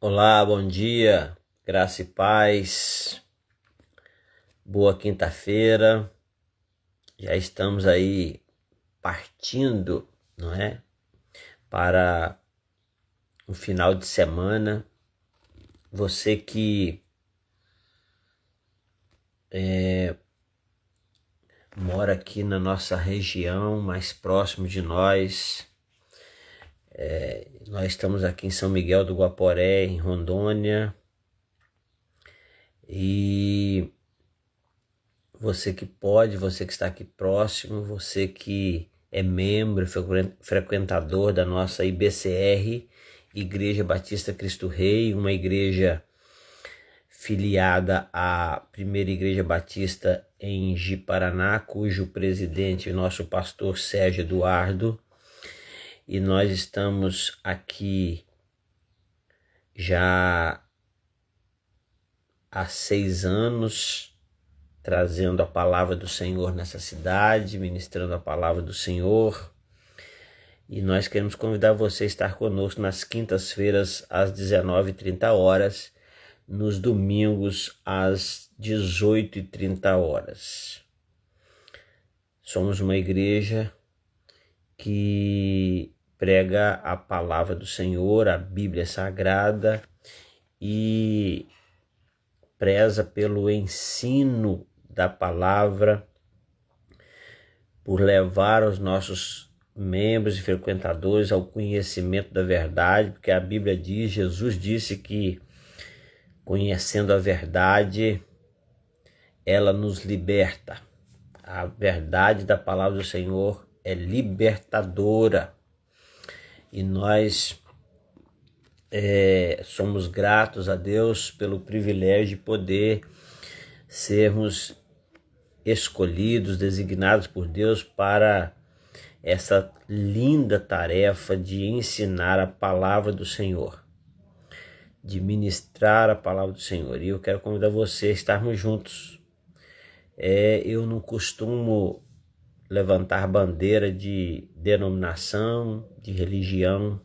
Olá, bom dia, graça e paz, boa quinta-feira. Já estamos aí partindo, não é? Para um final de semana. Você que mora aqui na nossa região, mais próximo de nós, nós estamos aqui em São Miguel do Guaporé, em Rondônia, e você que pode, você que está aqui próximo, você que é membro, frequentador da nossa IBCR, Igreja Batista Cristo Rei, uma igreja filiada à Primeira Igreja Batista em Ji-Paraná, cujo presidente é nosso pastor Sérgio Eduardo, e nós estamos aqui já há 6 anos, trazendo a palavra do Senhor nessa cidade, ministrando a palavra do Senhor. E nós queremos convidar você a estar conosco nas quintas-feiras às 19h30, nos domingos às 18h30. Somos uma igreja que prega a palavra do Senhor, a Bíblia Sagrada, e preza pelo ensino da palavra, por levar os nossos membros e frequentadores ao conhecimento da verdade, porque a Bíblia diz, Jesus disse que conhecendo a verdade, ela nos liberta. A verdade da palavra do Senhor é libertadora, e nós somos gratos a Deus pelo privilégio de poder sermos escolhidos, designados por Deus para essa linda tarefa de ensinar a palavra do Senhor, de ministrar a palavra do Senhor. E eu quero convidar você a estarmos juntos. Eu não costumo levantar bandeira de denominação, de religião,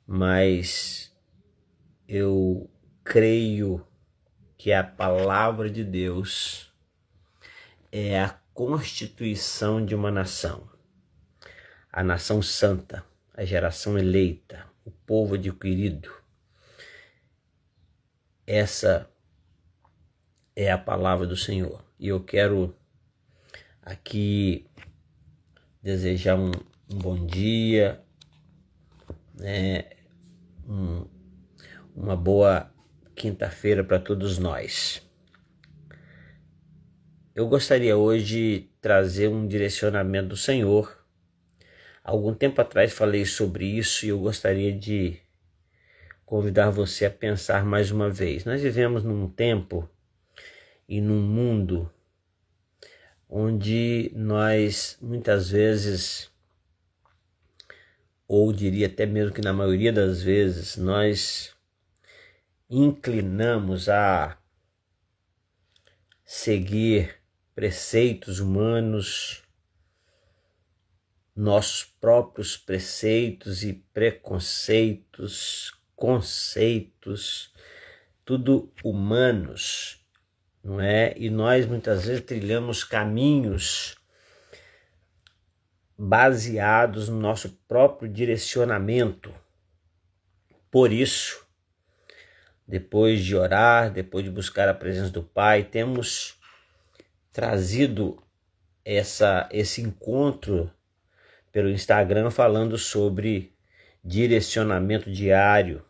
mas eu creio que a palavra de Deus é a constituição de uma nação, a nação santa, a geração eleita, o povo adquirido. Essa é a palavra do Senhor. E eu quero aqui desejar um bom dia, uma boa quinta-feira para todos nós. Eu gostaria hoje de trazer um direcionamento do Senhor. Algum tempo atrás falei sobre isso e eu gostaria de convidar você a pensar mais uma vez. Nós vivemos num tempo e num mundo onde nós muitas vezes, ou diria até mesmo que na maioria das vezes, nós inclinamos a seguir preceitos humanos, nossos próprios preceitos e preconceitos, conceitos, tudo humanos, não é? E nós muitas vezes trilhamos caminhos baseados no nosso próprio direcionamento. Por isso, depois de orar, depois de buscar a presença do Pai, temos trazido esse encontro pelo Instagram falando sobre direcionamento diário.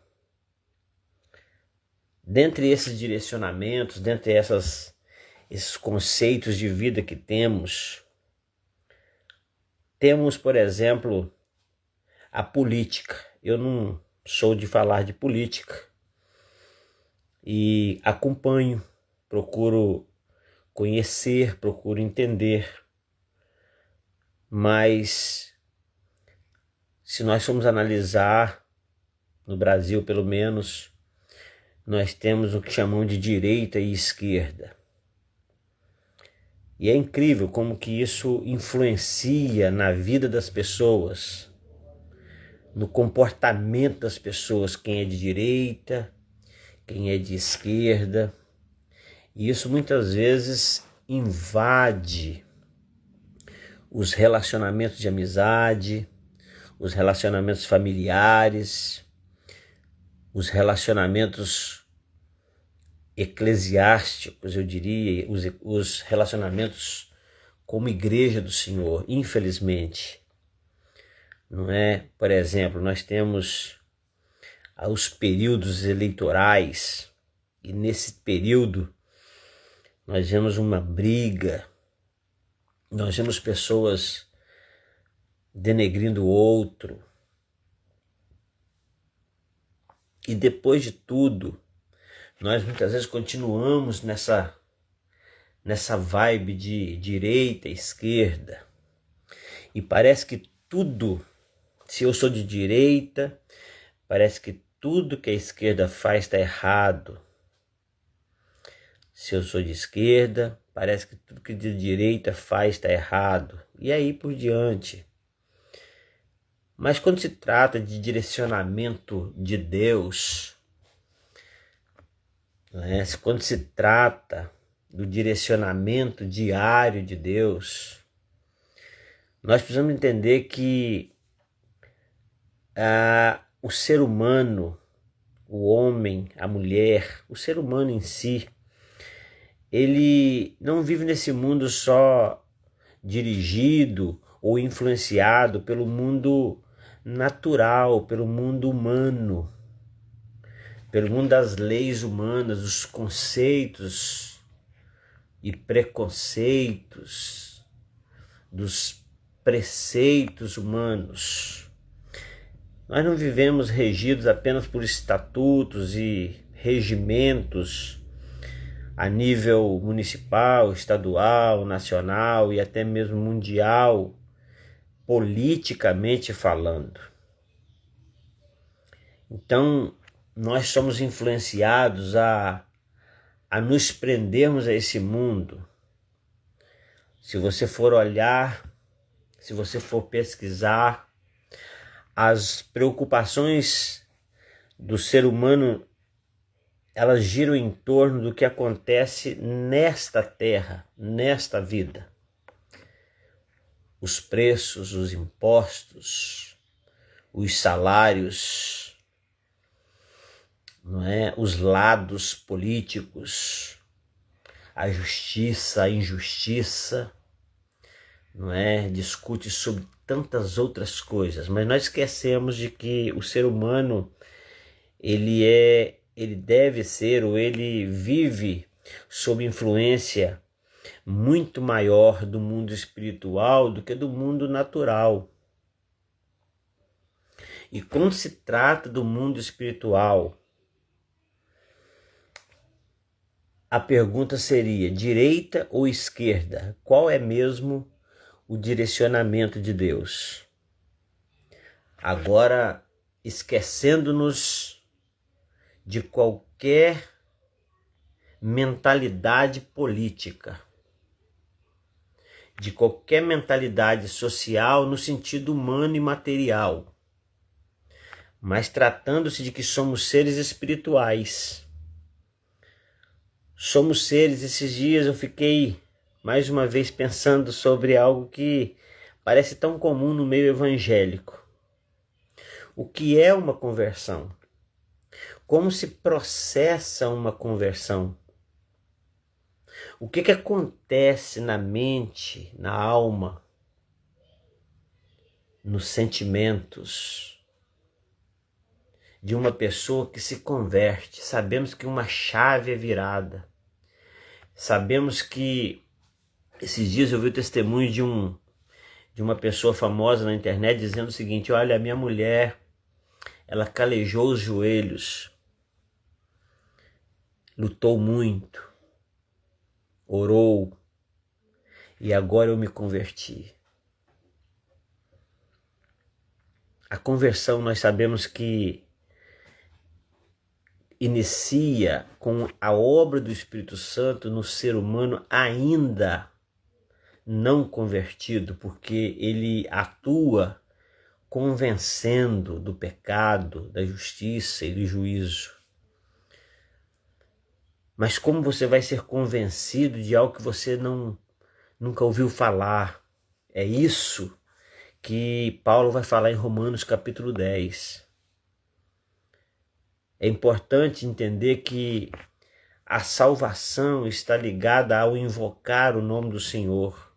Dentre esses direcionamentos, dentre esses conceitos de vida que temos, por exemplo, a política. Eu não sou de falar de política e acompanho, procuro conhecer, procuro entender, mas se nós formos analisar, no Brasil pelo menos, nós temos o que chamam de direita e esquerda. E é incrível como que isso influencia na vida das pessoas. no comportamento das pessoas, quem é de direita, quem é de esquerda. E isso muitas vezes invade os relacionamentos de amizade, os relacionamentos familiares, os relacionamentos eclesiásticos, eu diria, os relacionamentos como igreja do Senhor, infelizmente. Não é? Por exemplo, nós temos os períodos eleitorais e nesse período nós vemos uma briga, nós vemos pessoas denegrindo o outro. E depois de tudo, nós muitas vezes continuamos nessa vibe de direita, esquerda. E parece que tudo, se eu sou de direita, parece que tudo que a esquerda faz está errado. Se eu sou de esquerda, parece que tudo que de direita faz está errado. E aí por diante. Mas quando se trata de direcionamento de Deus, quando se trata do direcionamento diário de Deus, nós precisamos entender que o ser humano, o homem, a mulher, o ser humano em si, ele não vive nesse mundo só dirigido ou influenciado pelo mundo natural, pelo mundo humano, pelo mundo das leis humanas, dos conceitos e preconceitos, dos preceitos humanos. Nós não vivemos regidos apenas por estatutos e regimentos a nível municipal, estadual, nacional e até mesmo mundial, politicamente falando. Então, nós somos influenciados a nos prendermos a esse mundo. Se você for olhar, se você for pesquisar, as preocupações do ser humano, elas giram em torno do que acontece nesta terra, nesta vida. Os preços, os impostos, os salários, os lados políticos, a justiça, a injustiça, discute sobre tantas outras coisas, mas nós esquecemos de que o ser humano ele deve ser, ou ele vive sob influência muito maior do mundo espiritual do que do mundo natural. E quando se trata do mundo espiritual, a pergunta seria: direita ou esquerda? Qual é mesmo o direcionamento de Deus? Agora, esquecendo-nos de qualquer mentalidade política, de qualquer mentalidade social no sentido humano e material, mas tratando-se de que somos seres espirituais. Somos seres. Esses dias eu fiquei mais uma vez pensando sobre algo que parece tão comum no meio evangélico. O que é uma conversão? Como se processa uma conversão? O que acontece na mente, na alma, nos sentimentos de uma pessoa que se converte? Sabemos que uma chave é virada. Sabemos que esses dias eu vi o testemunho de uma pessoa famosa na internet dizendo o seguinte: olha, a minha mulher, ela calejou os joelhos, lutou muito, orou, e agora eu me converti. A conversão, nós sabemos que inicia com a obra do Espírito Santo no ser humano ainda não convertido, porque ele atua convencendo do pecado, da justiça e do juízo. Mas como você vai ser convencido de algo que você nunca ouviu falar? É isso que Paulo vai falar em Romanos capítulo 10. É importante entender que a salvação está ligada ao invocar o nome do Senhor.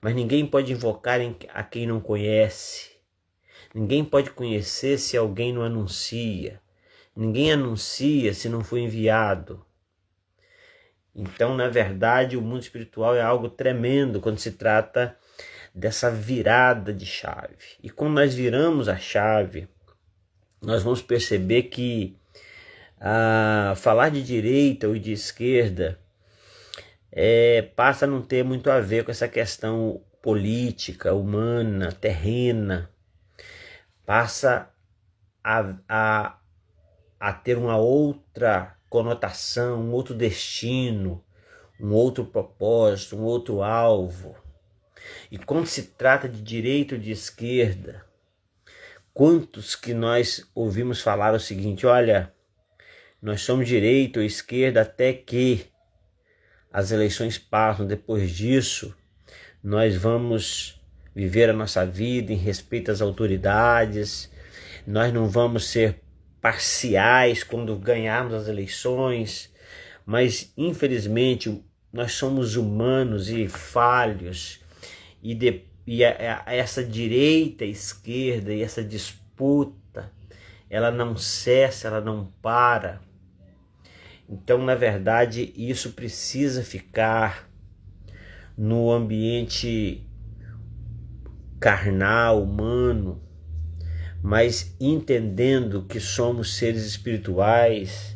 Mas ninguém pode invocar a quem não conhece. Ninguém pode conhecer se alguém não anuncia. Ninguém anuncia se não foi enviado. Então, na verdade, o mundo espiritual é algo tremendo quando se trata dessa virada de chave. E quando nós viramos a chave, nós vamos perceber que falar de direita ou de esquerda passa a não ter muito a ver com essa questão política, humana, terrena. Passa a ter uma outra conotação, um outro destino, um outro propósito, um outro alvo. E quando se trata de direita ou de esquerda, quantos que nós ouvimos falar o seguinte: olha, nós somos direita ou esquerda até que as eleições passam, depois disso nós vamos viver a nossa vida em respeito às autoridades, nós não vamos ser parciais quando ganharmos as eleições, mas infelizmente nós somos humanos e falhos, e essa direita e esquerda e essa disputa, ela não cessa, ela não para. Então, na verdade, isso precisa ficar no ambiente carnal, humano, mas entendendo que somos seres espirituais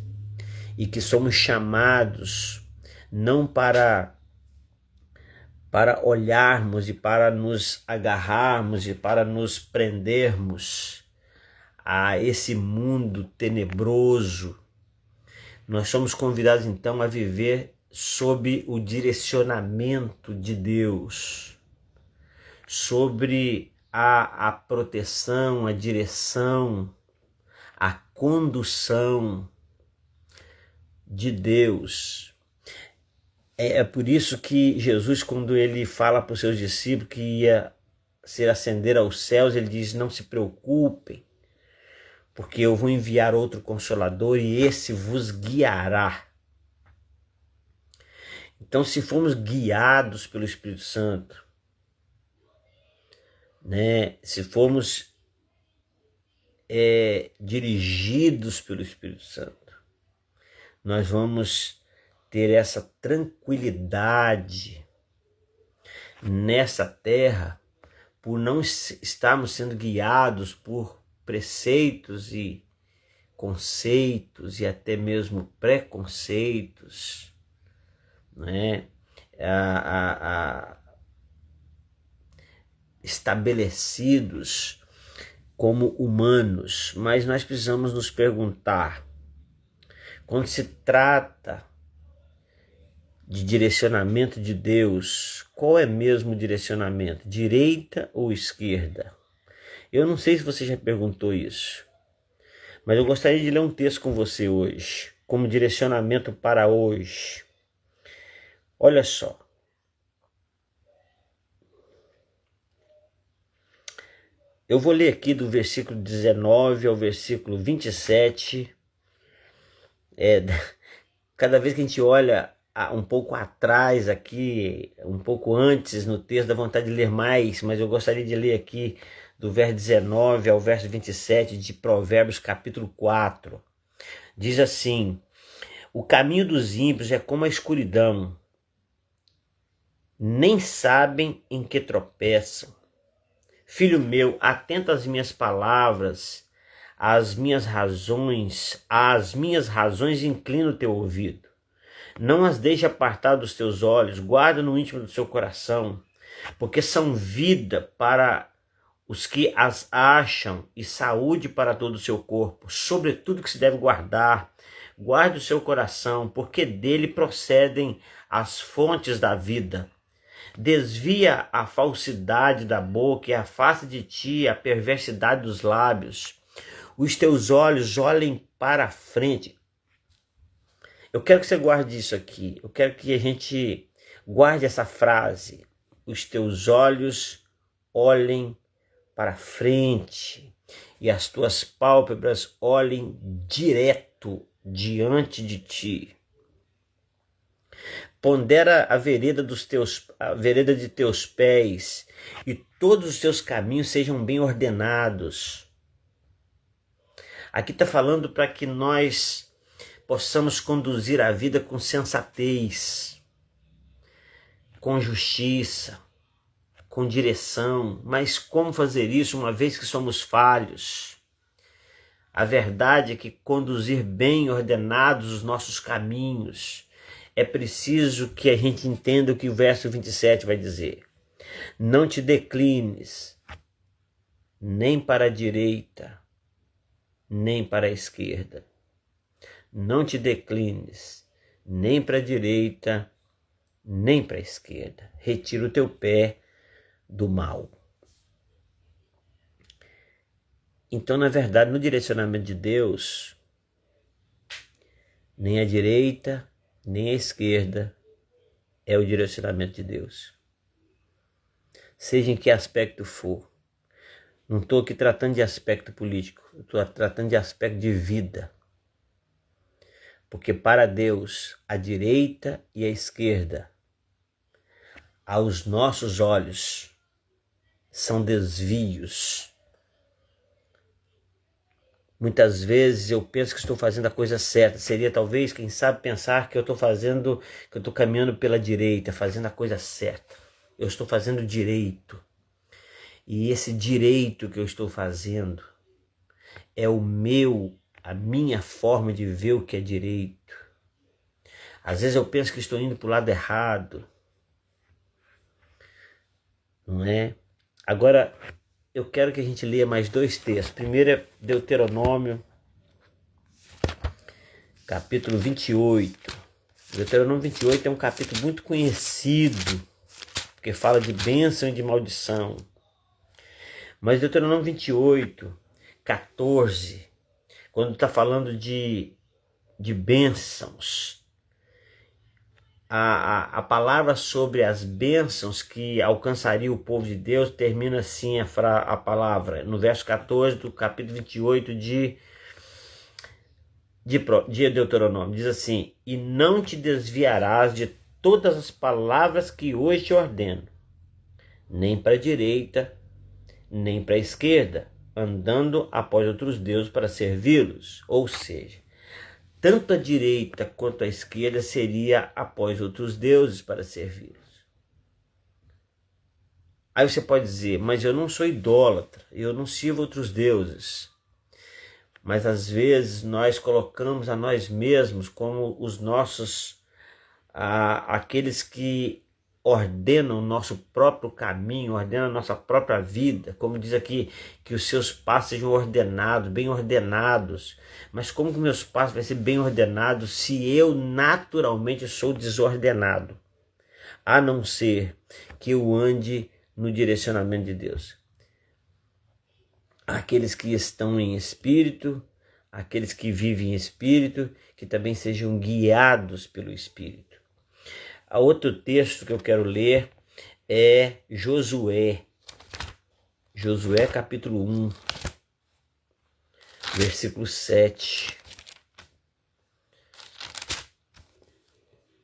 e que somos chamados não para olharmos e para nos agarrarmos e para nos prendermos a esse mundo tenebroso. Nós somos convidados então a viver sob o direcionamento de Deus, sobre a proteção, a direção, a condução de Deus. É por isso que Jesus, quando ele fala para os seus discípulos que ia ser ascender aos céus, ele diz: não se preocupem, porque eu vou enviar outro Consolador e esse vos guiará. Então, se formos guiados pelo Espírito Santo, se formos dirigidos pelo Espírito Santo, nós vamos ter essa tranquilidade nessa terra por não estarmos sendo guiados por preceitos e conceitos e até mesmo preconceitos, estabelecidos como humanos. Mas nós precisamos nos perguntar, quando se trata de direcionamento de Deus, qual é mesmo o direcionamento? Direita ou esquerda? Eu não sei se você já perguntou isso, mas eu gostaria de ler um texto com você hoje, como direcionamento para hoje. Olha só. Eu vou ler aqui do versículo 19 ao versículo 27. Cada vez que a gente olha um pouco atrás aqui, um pouco antes no texto, dá vontade de ler mais, mas eu gostaria de ler aqui do verso 19 ao verso 27 de Provérbios capítulo 4. Diz assim: o caminho dos ímpios é como a escuridão, nem sabem em que tropeçam. Filho meu, atenta às minhas palavras, às minhas razões inclina o teu ouvido. Não as deixe apartar dos teus olhos, guarda no íntimo do seu coração, porque são vida para os que as acham e saúde para todo o seu corpo. Sobretudo que se deve guardar, guarde o seu coração, porque dele procedem as fontes da vida. Desvia a falsidade da boca e afasta de ti a perversidade dos lábios. Os teus olhos olhem para a frente. Eu quero que você guarde isso aqui. Eu quero que a gente guarde essa frase. Os teus olhos olhem para frente e as tuas pálpebras olhem direto diante de ti. Pondera a vereda de teus pés e todos os teus caminhos sejam bem ordenados. Aqui está falando para que nós possamos conduzir a vida com sensatez, com justiça, com direção. Mas como fazer isso uma vez que somos falhos? A verdade é que conduzir bem ordenados os nossos caminhos, é preciso que a gente entenda o que o verso 27 vai dizer. Não te declines nem para a direita, nem para a esquerda. Não te declines nem para a direita, nem para a esquerda. Retira o teu pé do mal. Então, na verdade, no direcionamento de Deus, nem a direita, nem a esquerda é o direcionamento de Deus. Seja em que aspecto for. Não estou aqui tratando de aspecto político, estou tratando de aspecto de vida. Porque para Deus, a direita e a esquerda, aos nossos olhos, são desvios. Muitas vezes eu penso que estou fazendo a coisa certa. Seria talvez, quem sabe, pensar que eu estou caminhando pela direita, fazendo a coisa certa. Eu estou fazendo direito. E esse direito que eu estou fazendo é a minha forma de ver o que é direito. Às vezes eu penso que estou indo para o lado errado. Não é? Agora, eu quero que a gente leia mais dois textos. Primeiro é Deuteronômio, capítulo 28. Deuteronômio 28 é um capítulo muito conhecido, porque fala de bênção e de maldição. Mas Deuteronômio 28, 14, quando está falando de bênçãos, a palavra sobre as bênçãos que alcançaria o povo de Deus termina assim a palavra, no verso 14 do capítulo 28 de Deuteronômio. Diz assim: e não te desviarás de todas as palavras que hoje te ordeno, nem para a direita, nem para a esquerda, andando após outros deuses para servi-los. Ou seja, tanto a direita quanto a esquerda seria após outros deuses para servi-los. Aí você pode dizer, mas eu não sou idólatra, eu não sirvo outros deuses. Mas às vezes nós colocamos a nós mesmos como os nossos, aqueles que ordenam o nosso próprio caminho, ordenam a nossa própria vida, como diz aqui, que os seus passos sejam ordenados, bem ordenados. Mas como que meus passos vão ser bem ordenados se eu naturalmente sou desordenado? A não ser que eu ande no direcionamento de Deus. Aqueles que estão em espírito, aqueles que vivem em espírito, que também sejam guiados pelo Espírito. Outro texto que eu quero ler é Josué. Josué capítulo 1, versículo 7.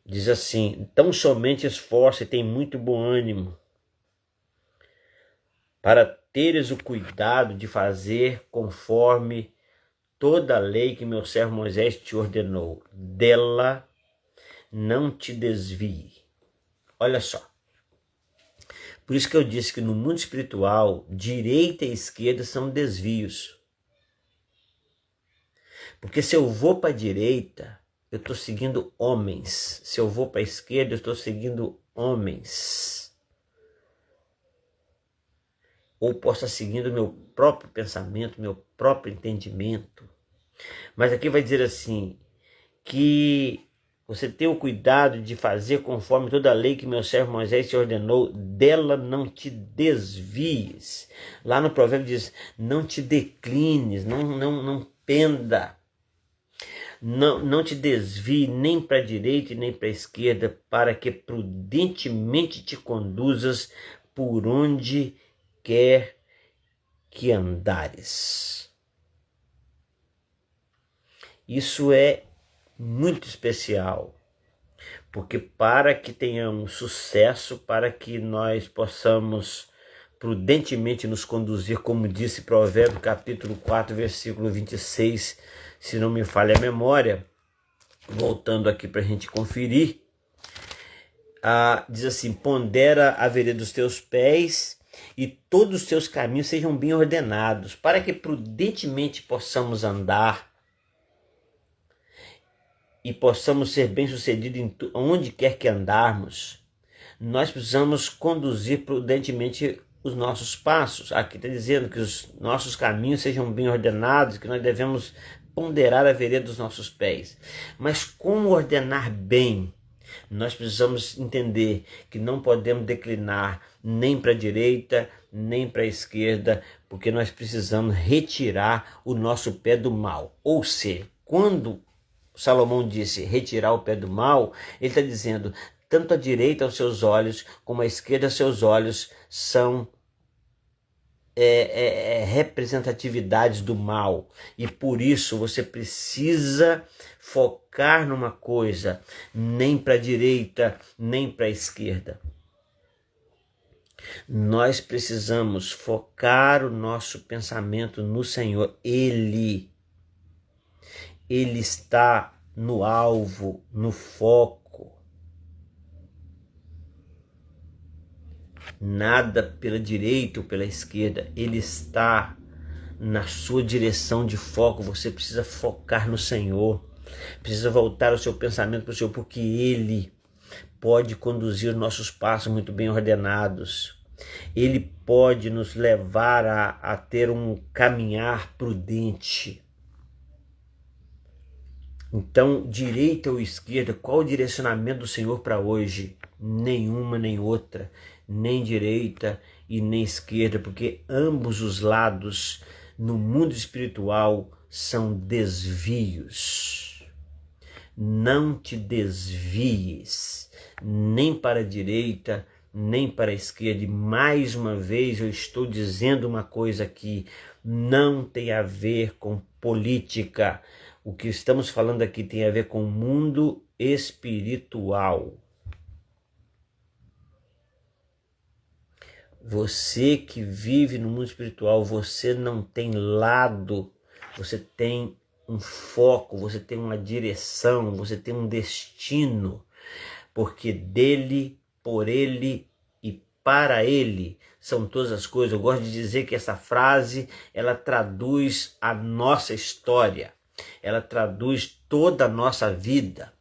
Diz assim: então somente esforça e tem muito bom ânimo, para teres o cuidado de fazer conforme toda a lei que meu servo Moisés te ordenou. Dela não te desvie. Olha só. Por isso que eu disse que no mundo espiritual, direita e esquerda são desvios. Porque se eu vou para a direita, eu estou seguindo homens. Se eu vou para a esquerda, eu estou seguindo homens. Ou posso estar seguindo meu próprio pensamento, meu próprio entendimento. Mas aqui vai dizer assim, que você tem o cuidado de fazer conforme toda a lei que meu servo Moisés te ordenou, dela não te desvies. Lá no provérbio diz, não te declines, não penda. Não te desvie nem para a direita e nem para a esquerda, para que prudentemente te conduzas por onde quer que andares. Isso é muito especial, porque para que tenhamos sucesso, para que nós possamos prudentemente nos conduzir, como disse Provérbio capítulo 4, versículo 26, se não me falha a memória, voltando aqui para a gente conferir, diz assim, pondera a vereda dos teus pés e todos os teus caminhos sejam bem ordenados, para que prudentemente possamos andar e possamos ser bem-sucedidos onde quer que andarmos. Nós precisamos conduzir prudentemente os nossos passos. Aqui está dizendo que os nossos caminhos sejam bem ordenados, que nós devemos ponderar a vereda dos nossos pés. Mas como ordenar bem? Nós precisamos entender que não podemos declinar nem para a direita, nem para a esquerda, porque nós precisamos retirar o nosso pé do mal. Ou seja, quando Salomão disse retirar o pé do mal, ele está dizendo, tanto a direita aos seus olhos, como a esquerda aos seus olhos, são representatividades do mal. E por isso você precisa focar numa coisa, nem para a direita, nem para a esquerda. Nós precisamos focar o nosso pensamento no Senhor. Ele está no alvo, no foco. Nada pela direita ou pela esquerda. Ele está na sua direção de foco. Você precisa focar no Senhor. Precisa voltar o seu pensamento para o Senhor, porque Ele pode conduzir os nossos passos muito bem ordenados. Ele pode nos levar a ter um caminhar prudente. Então, direita ou esquerda, qual o direcionamento do Senhor para hoje? Nenhuma nem outra, nem direita e nem esquerda, porque ambos os lados no mundo espiritual são desvios. Não te desvies, nem para a direita, nem para a esquerda. E mais uma vez eu estou dizendo uma coisa aqui, não tem a ver com política. O que estamos falando aqui tem a ver com o mundo espiritual. Você que vive no mundo espiritual, você não tem lado, você tem um foco, você tem uma direção, você tem um destino, porque dele, por ele e para ele são todas as coisas. Eu gosto de dizer que essa frase, ela traduz a nossa história. Ela traduz toda a nossa vida,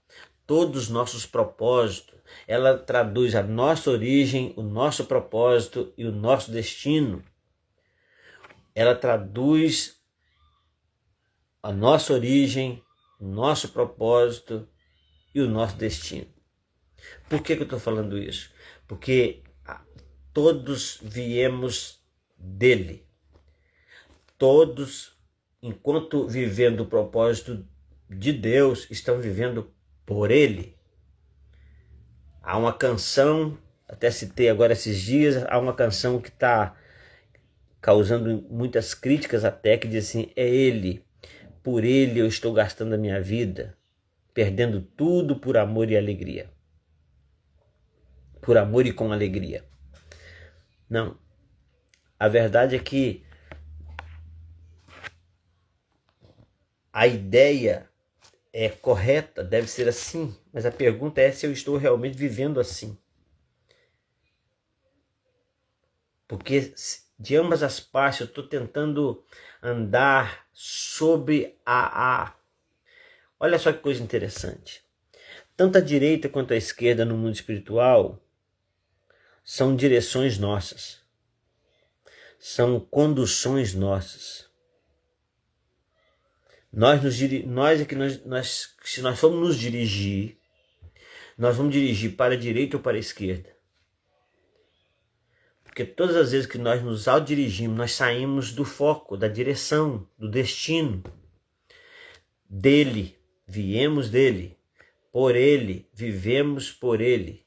todos os nossos propósitos. Ela traduz a nossa origem, o nosso propósito e o nosso destino. Ela traduz a nossa origem, o nosso propósito e o nosso destino. Por que eu estou falando isso? Porque todos viemos dele. Todos, enquanto vivendo o propósito de Deus, estão vivendo por ele. Há uma canção, até citei agora esses dias, há uma canção que está causando muitas críticas até, que diz assim, é ele, por ele eu estou gastando a minha vida, perdendo tudo por amor e alegria. Por amor e com alegria. Não, a verdade é que a ideia é correta, deve ser assim, mas a pergunta é se eu estou realmente vivendo assim. Porque de ambas as partes eu estou tentando andar sobre Olha só que coisa interessante. Tanto a direita quanto a esquerda no mundo espiritual são direções nossas. São conduções nossas. Se nós formos nos dirigir, Nós vamos dirigir para a direita ou para a esquerda? Porque todas as vezes que nós nos autodirigimos, nós saímos do foco, da direção, do destino. Dele, viemos dele, por ele, vivemos por ele,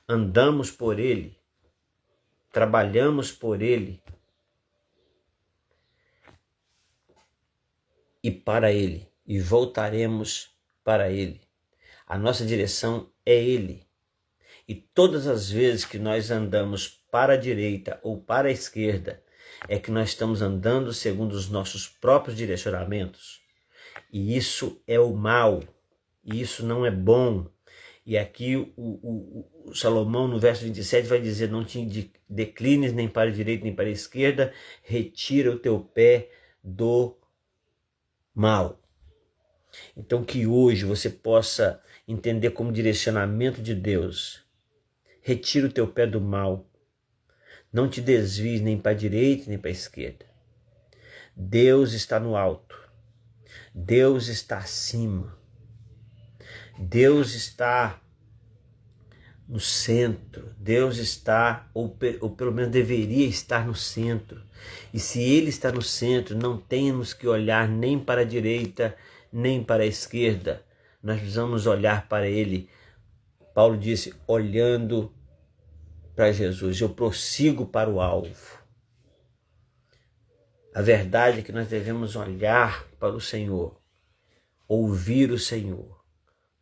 andamos por ele, trabalhamos por ele e para ele, e voltaremos para ele. A nossa direção é ele. E todas as vezes que nós andamos para a direita ou para a esquerda, é que nós estamos andando segundo os nossos próprios direcionamentos. E isso é o mal, e isso não é bom. E aqui o Salomão, no verso 27, vai dizer: não te declines nem para a direita nem para a esquerda, retira o teu pé do mal. Então que hoje você possa entender como direcionamento de Deus. Retira o teu pé do mal. Não te desvies nem para a direita nem para a esquerda. Deus está no alto. Deus está acima. Deus está no centro. Deus está, ou pelo menos deveria estar no centro. E se Ele está no centro, não temos que olhar nem para a direita, nem para a esquerda. Nós precisamos olhar para Ele. Paulo disse, olhando para Jesus, eu prossigo para o alvo. A verdade é que nós devemos olhar para o Senhor, ouvir o Senhor,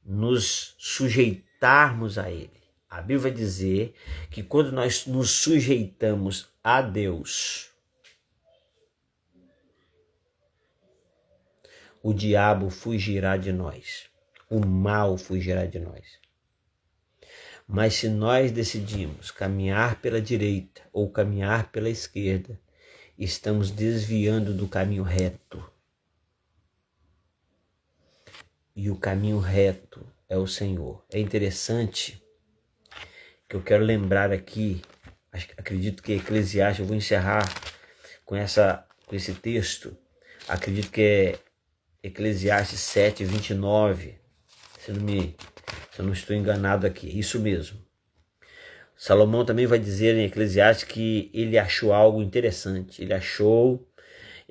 nos sujeitarmos a Ele. A Bíblia vai dizer que quando nós nos sujeitamos a Deus, o diabo fugirá de nós, o mal fugirá de nós. Mas se nós decidimos caminhar pela direita ou caminhar pela esquerda, estamos desviando do caminho reto. E o caminho reto é o Senhor. É interessante que eu quero lembrar aqui, acredito que é Eclesiastes, eu vou encerrar com esse texto, acredito que é Eclesiastes 7, 29, se eu não estou enganado aqui, isso mesmo. Salomão também vai dizer em Eclesiastes que ele achou algo interessante. Ele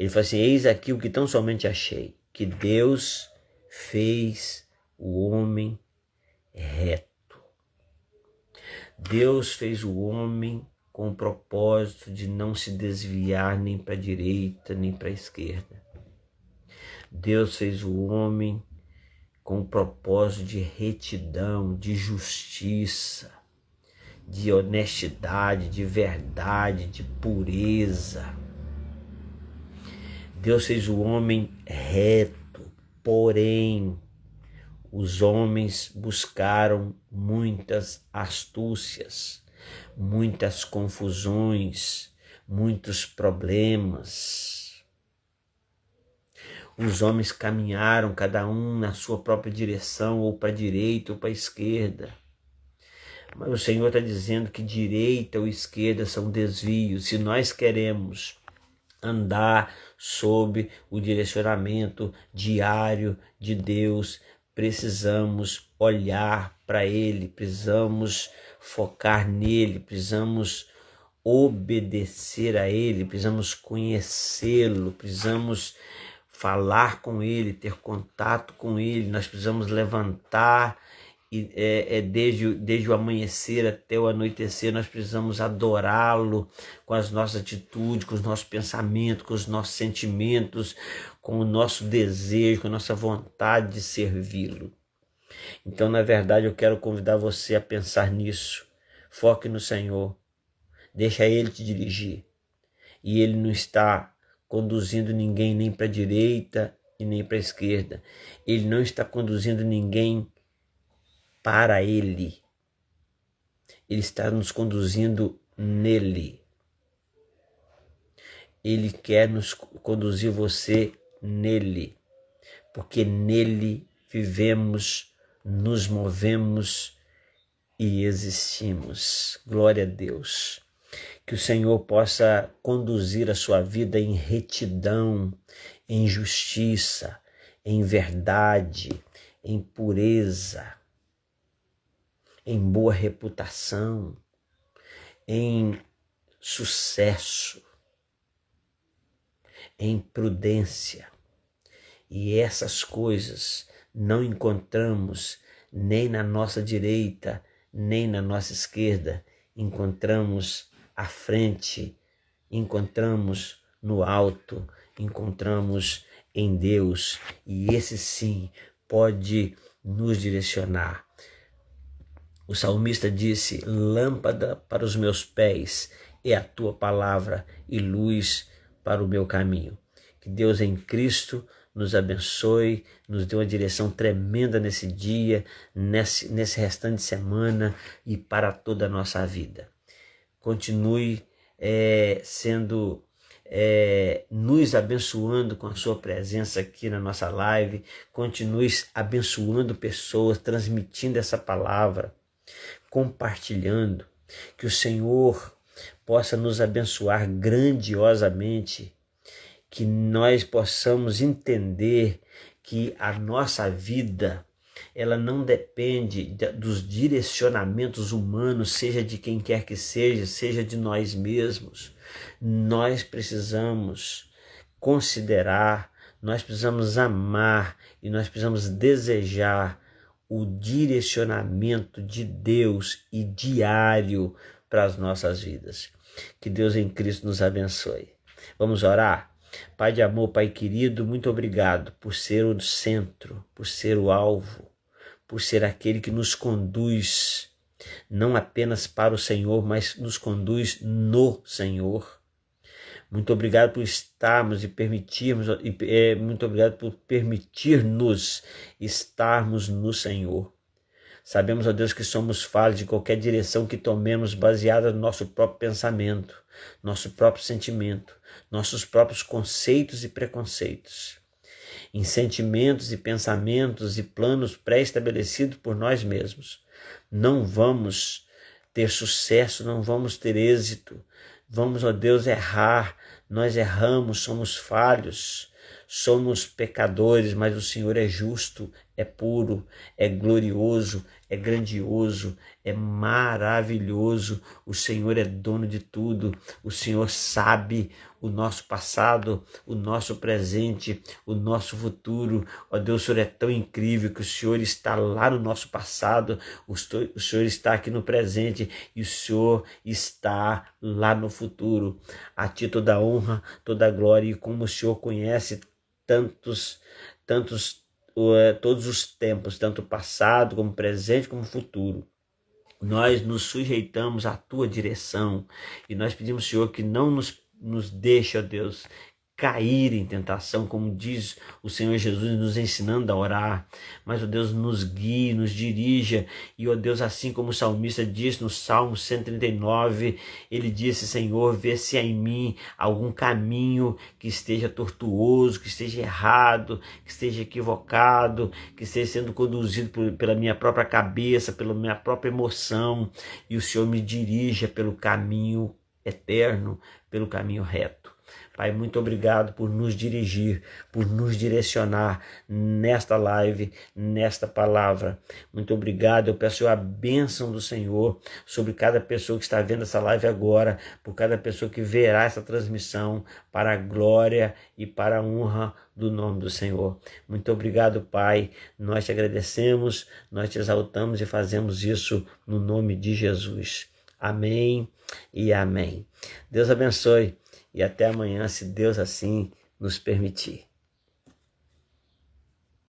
falou assim, eis aqui o que tão somente achei, que Deus fez o homem reto. Deus fez o homem com o propósito de não se desviar nem para a direita nem para a esquerda. Deus fez o homem com o propósito de retidão, de justiça, de honestidade, de verdade, de pureza. Deus fez o homem reto, porém os homens buscaram muitas astúcias, muitas confusões, muitos problemas. Os homens caminharam cada um na sua própria direção, ou para a direita ou para a esquerda. Mas o Senhor está dizendo que direita ou esquerda são desvios. Se nós queremos andar sob o direcionamento diário de Deus, precisamos olhar para Ele, precisamos focar nele, precisamos obedecer a Ele, precisamos conhecê-lo, precisamos falar com Ele, ter contato com Ele. Nós precisamos levantar desde o amanhecer até o anoitecer, nós precisamos adorá-lo com as nossas atitudes, com os nossos pensamentos, com os nossos sentimentos, com o nosso desejo, com a nossa vontade de servi-lo. Então, na verdade, eu quero convidar você a pensar nisso. Foque no Senhor, deixa Ele te dirigir. E Ele não está conduzindo ninguém nem para a direita e nem para a esquerda. Ele não está conduzindo ninguém para Ele. Ele está nos conduzindo nele. Ele quer nos conduzir você nele, porque nele vivemos, nos movemos e existimos. Glória a Deus. Que o Senhor possa conduzir a sua vida em retidão, em justiça, em verdade, em pureza. em boa reputação, em sucesso, em prudência. E essas coisas não encontramos nem na nossa direita, nem na nossa esquerda. Encontramos à frente, encontramos no alto, encontramos em Deus. E esse sim pode nos direcionar. O salmista disse: lâmpada para os meus pés é a tua palavra e luz para o meu caminho. Que Deus em Cristo nos abençoe, nos dê uma direção tremenda nesse dia, nesse restante de semana e para toda a nossa vida. Continue nos abençoando com a sua presença aqui na nossa live. Continue abençoando pessoas, transmitindo essa palavra, compartilhando. Que o Senhor possa nos abençoar grandiosamente, que nós possamos entender que a nossa vida, ela não depende dos direcionamentos humanos, seja de quem quer que seja de nós mesmos. Nós precisamos considerar, nós precisamos amar e nós precisamos desejar o direcionamento de Deus e diário para as nossas vidas. Que Deus em Cristo nos abençoe. Vamos orar? Pai de amor, Pai querido, muito obrigado por ser o centro, por ser o alvo, por ser aquele que nos conduz, não apenas para o Senhor, mas nos conduz no Senhor. Muito obrigado por estarmos e permitirmos, muito obrigado por permitir-nos estarmos no Senhor. Sabemos, ó Deus, que somos falhos de qualquer direção que tomemos baseada no nosso próprio pensamento, nosso próprio sentimento, nossos próprios conceitos e preconceitos. Em sentimentos e pensamentos e planos pré-estabelecidos por nós mesmos. Não vamos ter sucesso, não vamos ter êxito. Vamos, ó Deus, errar. Nós erramos, somos falhos, somos pecadores, mas o Senhor é justo, é puro, é glorioso, é grandioso, é maravilhoso. O Senhor é dono de tudo. O Senhor sabe o nosso passado, o nosso presente, o nosso futuro. Ó Deus, o Senhor é tão incrível que o Senhor está lá no nosso passado, o Senhor está aqui no presente e o Senhor está lá no futuro. A Ti toda a honra, toda a glória, e como o Senhor conhece todos os tempos, tanto passado como presente como futuro, nós nos sujeitamos à Tua direção e nós pedimos, Senhor, que não nos deixe, ó Deus, cair em tentação, como diz o Senhor Jesus nos ensinando a orar, mas, ó Deus, nos guie, nos dirija, e, ó Deus, assim como o salmista diz no Salmo 139, ele disse: Senhor, vê se há em mim algum caminho que esteja tortuoso, que esteja errado, que esteja equivocado, que esteja sendo conduzido pela minha própria cabeça, pela minha própria emoção, e o Senhor me dirija pelo caminho eterno, pelo caminho reto. Pai, muito obrigado por nos dirigir, por nos direcionar nesta live, nesta palavra. Muito obrigado. Eu peço a bênção do Senhor sobre cada pessoa que está vendo essa live agora, por cada pessoa que verá essa transmissão, para a glória e para a honra do nome do Senhor. Muito obrigado, Pai. Nós te agradecemos, nós te exaltamos e fazemos isso no nome de Jesus. Amém e amém. Deus abençoe. E até amanhã, se Deus assim nos permitir.